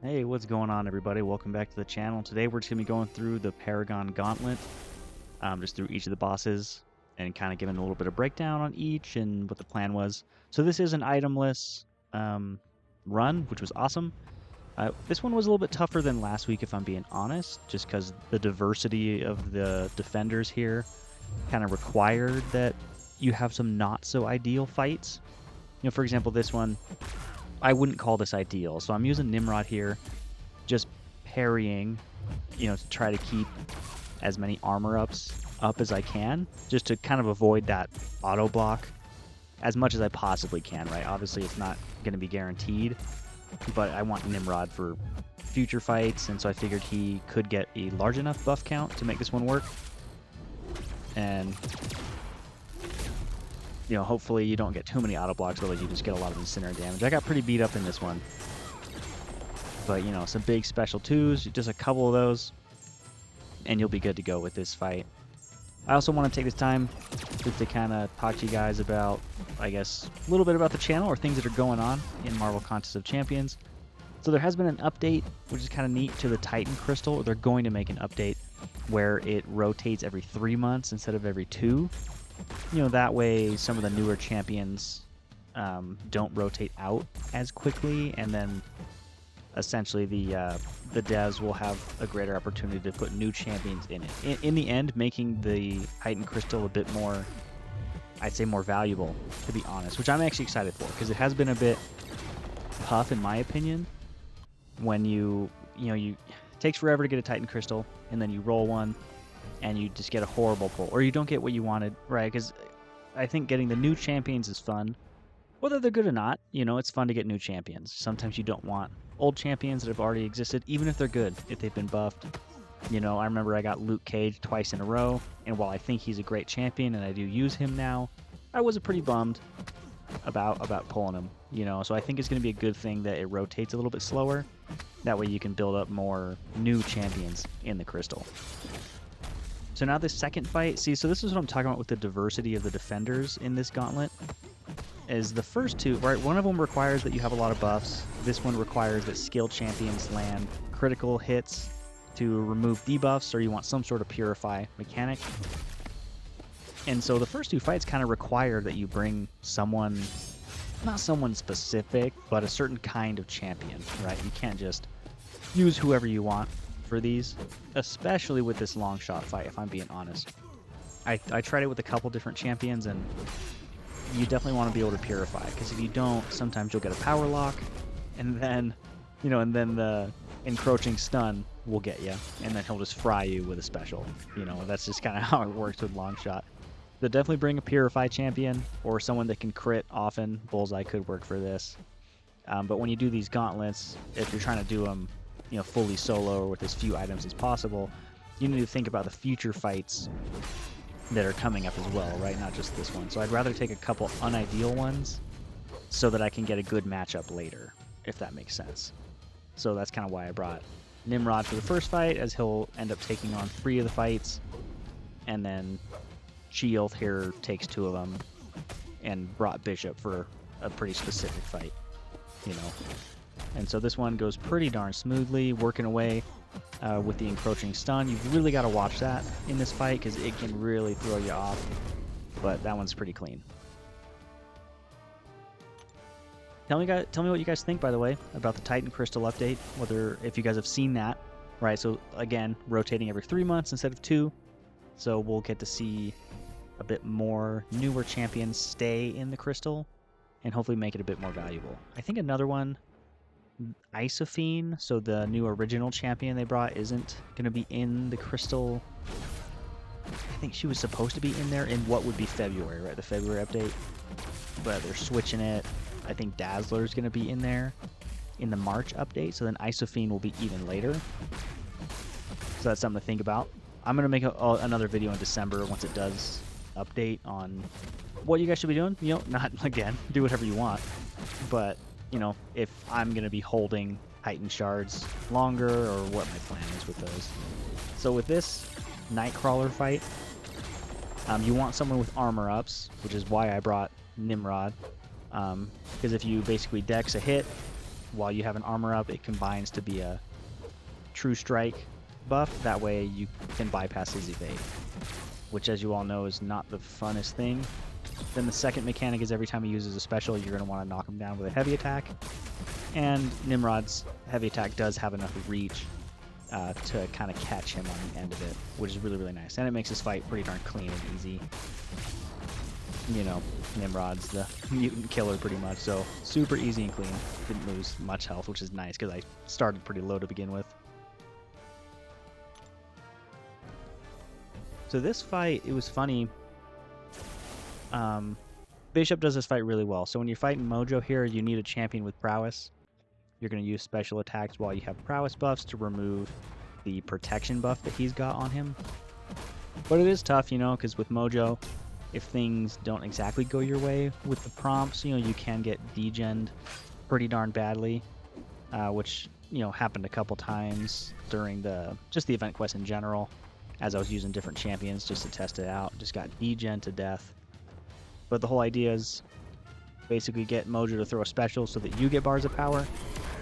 Hey, what's going on, everybody? Welcome back to the channel. Today we're just going to be going through the Paragon Gauntlet, just through each of the bosses, and kind of giving a little bit of breakdown on each and what the plan was. So this is an itemless run, which was awesome. This one was a little bit tougher than last week, if I'm being honest, just because the diversity of the defenders here kind of required that you have some not-so-ideal fights. You know, for example, this one, I wouldn't call this ideal. So I'm using Nimrod here, just parrying, to try to keep as many armor ups up as I can, just to kind of avoid that auto block as much as I possibly can, right? Obviously, it's not going to be guaranteed, but I want Nimrod for future fights, and so I figured he could get a large enough buff count to make this one work. And hopefully you don't get too many auto blocks, otherwise you just get a lot of incinerate damage. I got pretty beat up in this one. But, some big special 2s, just a couple of those, and you'll be good to go with this fight. I also want to take this time just to kind of talk to you guys about, I guess, a little bit about the channel or things that are going on in Marvel Contest of Champions. So there has been an update, which is kind of neat, to the Titan Crystal. They're going to make an update where it rotates every 3 months instead of every 2. That way some of the newer champions don't rotate out as quickly, and then essentially the devs will have a greater opportunity to put new champions in it. In the end, making the Titan Crystal a bit more, I'd say, more valuable, to be honest, which I'm actually excited for, because it has been a bit tough, in my opinion, when it takes forever to get a Titan Crystal, and then you roll one, and you just get a horrible pull, or you don't get what you wanted, right? Because I think getting the new champions is fun. Whether they're good or not, it's fun to get new champions. Sometimes you don't want old champions that have already existed, even if they're good, if they've been buffed. I remember I got Luke Cage twice in a row, and while I think he's a great champion and I do use him now, I was pretty bummed about pulling him, So I think it's going to be a good thing that it rotates a little bit slower. That way you can build up more new champions in the crystal. So now this second fight, so this is what I'm talking about with the diversity of the defenders in this gauntlet. Is the first two, right? One of them requires that you have a lot of buffs. This one requires that skilled champions land critical hits to remove debuffs, or you want some sort of purify mechanic. And so the first two fights kind of require that you bring someone, not someone specific, but a certain kind of champion, right? You can't just use whoever you want for these, especially with this long shot fight, if I'm being honest. I tried it with a couple different champions, and you definitely want to be able to purify, because if you don't, sometimes you'll get a power lock, and then, the encroaching stun will get you, and then he'll just fry you with a special. That's just kind of how it works with long shot. So definitely bring a purify champion, or someone that can crit often. Bullseye could work for this. But when you do these gauntlets, if you're trying to do them fully solo or with as few items as possible, you need to think about the future fights that are coming up as well, right? Not just this one. So I'd rather take a couple unideal ones so that I can get a good matchup later, if that makes sense. So that's kind of why I brought Nimrod for the first fight, as he'll end up taking on 3 of the fights, and then Shield here takes 2 of them, and brought Bishop for a pretty specific fight, And so this one goes pretty darn smoothly, working away with the encroaching stun. You've really got to watch that in this fight, because it can really throw you off, but that one's pretty clean. Tell me what you guys think, by the way, about the Titan Crystal update, if you guys have seen that, right? So again, rotating every 3 months instead of 2, so we'll get to see a bit more newer champions stay in the crystal, and hopefully make it a bit more valuable. I think another one, Isophene, so the new original champion they brought, isn't going to be in the crystal. I think she was supposed to be in there in what would be February, right? The February update. But they're switching it. I think Dazzler's going to be in there in the March update, so then Isophene will be even later. So that's something to think about. I'm going to make another video in December once it does update on what you guys should be doing. Not, again, do whatever you want, but if I'm going to be holding Titan shards longer, or what my plan is with those. So with this Nightcrawler fight, you want someone with armor ups, which is why I brought Nimrod. Because if you basically dex a hit, while you have an armor up, it combines to be a true strike buff. That way you can bypass his evade, which, as you all know, is not the funnest thing. Then the second mechanic is every time he uses a special, you're going to want to knock him down with a heavy attack. And Nimrod's heavy attack does have enough reach to kind of catch him on the end of it, which is really, really nice. And it makes this fight pretty darn clean and easy. You know, Nimrod's the mutant killer pretty much, so super easy and clean. Didn't lose much health, which is nice because I started pretty low to begin with. So this fight, it was funny. Bishop does this fight really well. So when you're fighting Mojo here, you need a champion with prowess. You're going to use special attacks while you have prowess buffs to remove the protection buff that he's got on him. But it is tough, you know, because with Mojo, if things don't exactly go your way with the prompts, you know, you can get degened pretty darn badly, which, you know, happened a couple times during just the event quest in general, as I was using different champions just to test it out. Just got degened to death. But the whole idea is basically get Mojo to throw a special so that you get bars of power.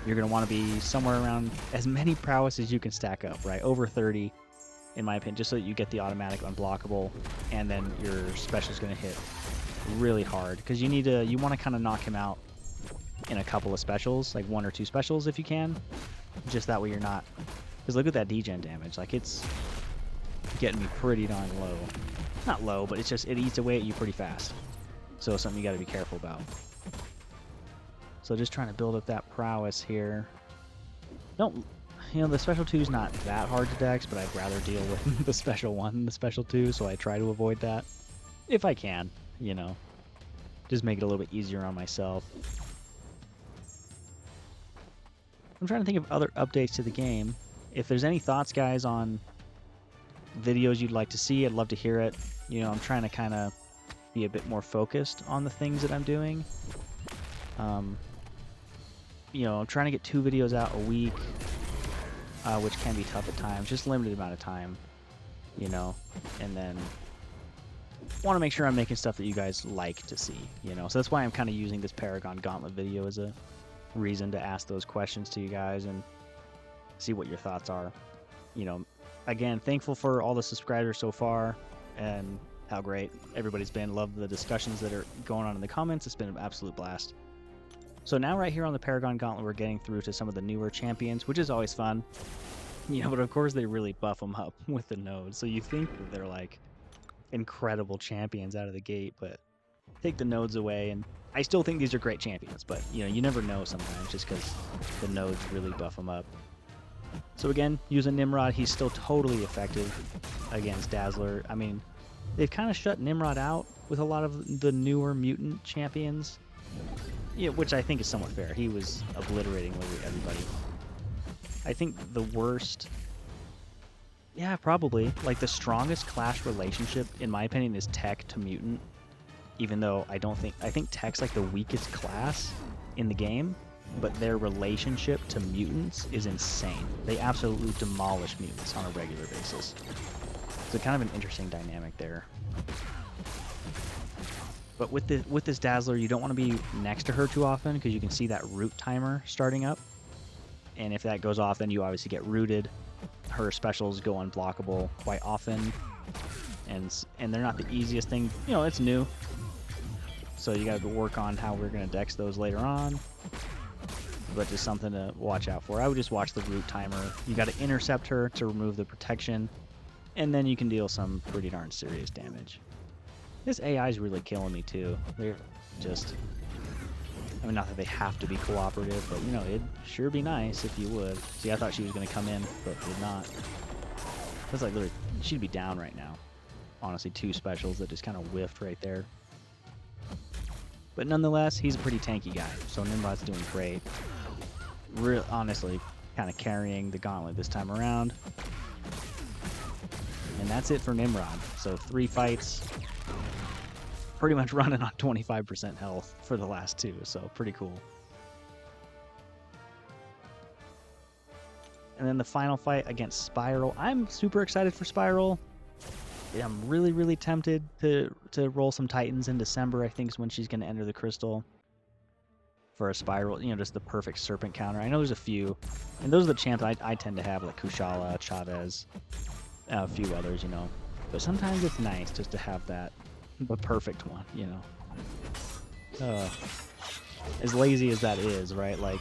You're going to want to be somewhere around as many prowess as you can stack up, right? Over 30, in my opinion, just so that you get the automatic unblockable, and then your special is going to hit really hard, because you want to kind of knock him out in a couple of specials, like 1 or 2 specials if you can, just that way you're not, because look at that degen damage, like it's getting me pretty darn low. Not low, but it's just, it eats away at you pretty fast, so it's something you got to be careful about. So just trying to build up that prowess here. You know, the special 2 is not that hard to dex, but I'd rather deal with the special 1 than the special 2, so I try to avoid that if I can, you know. Just make it a little bit easier on myself. I'm trying to think of other updates to the game. If there's any thoughts, guys, on videos you'd like to see, I'd love to hear it. You know, I'm trying to kind of be a bit more focused on the things that I'm doing. You know, I'm trying to get 2 videos out a week, which can be tough at times, just limited amount of time, you know, and then want to make sure I'm making stuff that you guys like to see, you know, so that's why I'm kind of using this Paragon Gauntlet video as a reason to ask those questions to you guys and see what your thoughts are. You know, again, thankful for all the subscribers so far and how great everybody's been. Love the discussions that are going on in the comments. It's been an absolute blast. So now right here on the Paragon Gauntlet, we're getting through to some of the newer champions, which is always fun. You know, but of course they really buff them up with the nodes. So you think that they're like incredible champions out of the gate, but take the nodes away, and I still think these are great champions, but you know, you never know sometimes just because the nodes really buff them up. So again, using Nimrod, he's still totally effective against Dazzler. I mean, they've kind of shut Nimrod out with a lot of the newer mutant champions. Yeah, which I think is somewhat fair. He was obliterating literally everybody. I think the worst... Yeah, probably. Like, the strongest clash relationship, in my opinion, is Tech to Mutant. Even though I don't think... I think Tech's like the weakest class in the game, but their relationship to mutants is insane. They absolutely demolish mutants on a regular basis. So kind of an interesting dynamic there. But with this Dazzler, you don't want to be next to her too often because you can see that root timer starting up. And if that goes off, then you obviously get rooted. Her specials go unblockable quite often. And they're not the easiest thing. You know, it's new. So you got to work on how we're going to dex those later on. But just something to watch out for. I would just watch the root timer. You got to intercept her to remove the protection. And then you can deal some pretty darn serious damage. This AI is really killing me too. They're just... I mean, not that they have to be cooperative, but, you know, it'd sure be nice if you would. See, I thought she was going to come in, but did not. That's like literally... She'd be down right now. Honestly, 2 specials that just kind of whiffed right there. But nonetheless, he's a pretty tanky guy, so Nimrod's doing great. Honestly, kind of carrying the gauntlet this time around. And that's it for Nimrod. So 3 fights... pretty much running on 25% health for the last 2, so pretty cool. And then the final fight against Spiral. I'm super excited for Spiral. Yeah, I'm really, really tempted to roll some Titans in December, I think is when she's going to enter the Crystal. for a spiral, you know, just the perfect serpent counter. I know there's a few, and those are the champs I tend to have, like Kushala, Chavez, a few others, you know. But sometimes it's nice just to have that, the perfect one, you know. As lazy as that is, right? Like,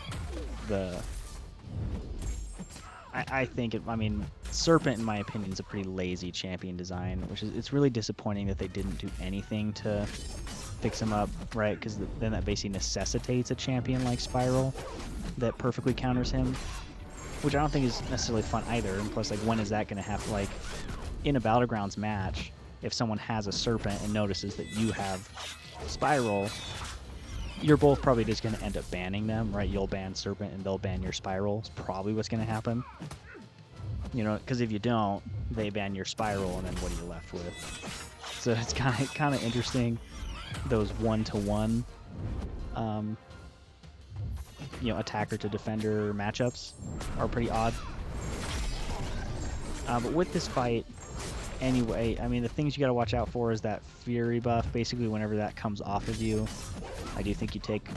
I think, I mean, Serpent, in my opinion, is a pretty lazy champion design, which is, it's really disappointing that they didn't do anything to fix him up, right? Because then that basically necessitates a champion like Spiral that perfectly counters him, which I don't think is necessarily fun either. And plus, like, when is that going to happen? Like, in a Battlegrounds match, if someone has a Serpent and notices that you have Spiral, you're both probably just going to end up banning them, right? You'll ban Serpent and they'll ban your Spiral. It's probably what's going to happen. You know, because if you don't, they ban your Spiral, and then what are you left with? So it's kind of interesting. Those one-to-one, you know, attacker to defender matchups are pretty odd. But with this fight, anyway, I mean, the things you got to watch out for is that Fury buff. Basically, whenever that comes off of you, I do think you take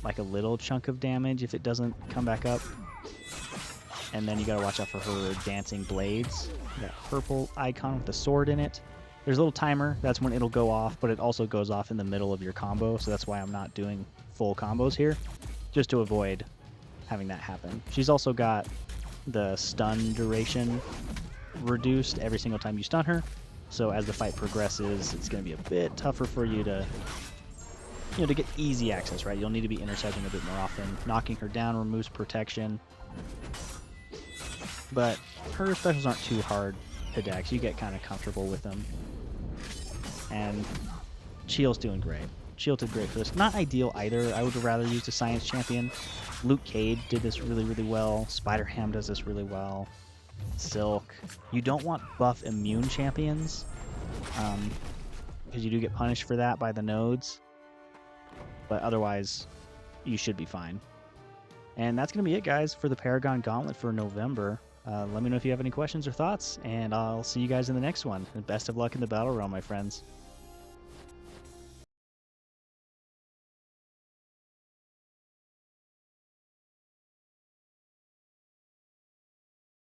like a little chunk of damage if it doesn't come back up. And then you got to watch out for her dancing blades, that purple icon with the sword in it. There's a little timer, that's when it'll go off, but it also goes off in the middle of your combo, so that's why I'm not doing full combos here, just to avoid having that happen. She's also got the stun duration reduced every single time you stun her, so as the fight progresses, it's going to be a bit tougher for you to, you know, to get easy access, right? You'll need to be intercepting a bit more often. Knocking her down removes protection, but her specials aren't too hard to dex. You get kind of comfortable with them. And Cheel's doing great. Cheel did great for this. Not ideal either. I would rather use the Science Champion. Luke Cage did this really, really well. Spider-Ham does this really well. Silk. You don't want buff immune champions, because you do get punished for that by the nodes. But otherwise, you should be fine. And that's going to be it, guys, for the Paragon Gauntlet for November. Let me know if you have any questions or thoughts, and I'll see you guys in the next one. And best of luck in the Battle Realm, my friends.